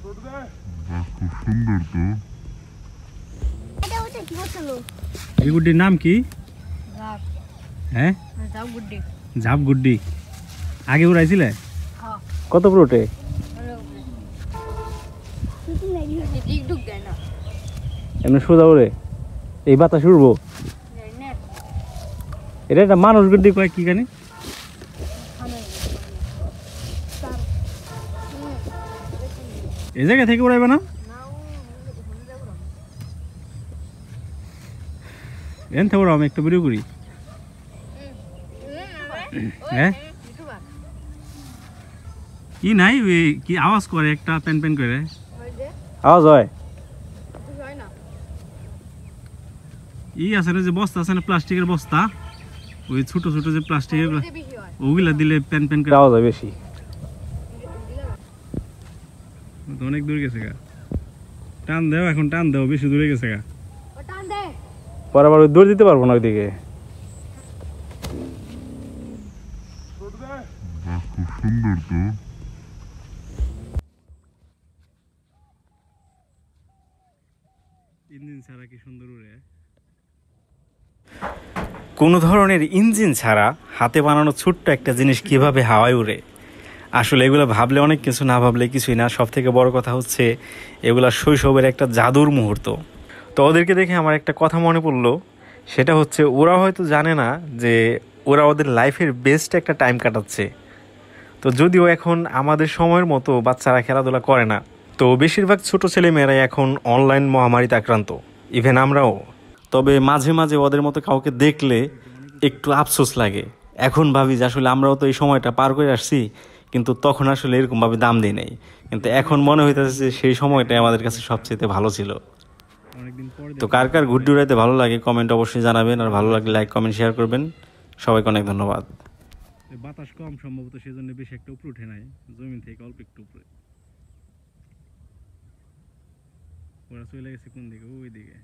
খুব সুন্দর তো। এই গুড্ডির নাম কি? হ্যাঁ, ঝাপ গুড্ডি। আগে উড়াইছিলে? কত ফুটে? এমনি সোজা উড়ে? এই বাতাস উড়বো? এটা একটা মানুষ গুড্ডি কয় কি জানি? এই জায়গা থেকে উড়াইবে না? এন থেকে উড়াও, আমি একটা ভিডিও করি। হ্যাঁ, কি নাই ওই কি আওয়াজ করে একটা পেন পেন করে আওয়াজ হয়। ই আছে না যে বস্তা আছে না, প্লাস্টিকের বস্তা, ওই ছোট ছোট যে প্লাস্টিকের ওগুলা দিলে পেন পেন করে আওয়াজ হয় বেশি। অনেক দূর গেছে গা, টান দেও এখন, টান দেও, বেশি দূরে গেছে গা, পরে আবার দৌড় দিতে পারবো না ওইদিকে। খুব সুন্দর তো। ইঞ্জিন ছাড়া কি সুন্দর উড়ে। কোনো ধরনের ইঞ্জিন ছাড়া হাতে বানানো ছোট্ট একটা জিনিস কিভাবে হাওয়ায় উড়ে, আসলে এগুলো ভাবলে অনেক কিছু, না ভাবলে কিছুই না। সব থেকে বড় কথা হচ্ছে এগুলা শৈশবের একটা জাদুর মুহূর্ত। তো ওদেরকে দেখে আমার একটা কথা মনে পড়লো, সেটা হচ্ছে ওরা হয়তো জানে না যে ওরা ওদের লাইফের বেস্ট একটা টাইম কাটাচ্ছে। তো যদিও এখন আমাদের সময়ের মতো বাচ্চারা খেলাধুলা করে না, তো বেশিরভাগ ছোট ছেলেমেয়েরাই এখন অনলাইন মহামারীতে আক্রান্ত, ইভেন আমরাও। তবে মাঝে মাঝে ওদের মতো কাউকে দেখলে একটু আফসোস লাগে। এখন ভাবি যে আসলে আমরাও তো এই সময়টা পার করে আসছি, কিন্তু তখন আসলে এরকমভাবে দাম দিই নাই। কিন্তু এখন মনে হইতেছে যে সেই সময়টাই আমাদের কাছে সবচেয়ে ভালো ছিল। তো কার কার ঘুরতে উড়াইতে ভালো লাগে কমেন্ট অবশ্যই জানাবেন, আর ভালো লাগলে লাইক কমেন্ট শেয়ার করবেন। সবাইকে অনেক ধন্যবাদ। বাতাস কম সম্ভবত, সেজন্য বেশি একটা উপরে উঠে নাই, জমিন থেকে অল্প একটু উপরে। ওরা চলে গেছে কোন দিকে? ওই দিকে।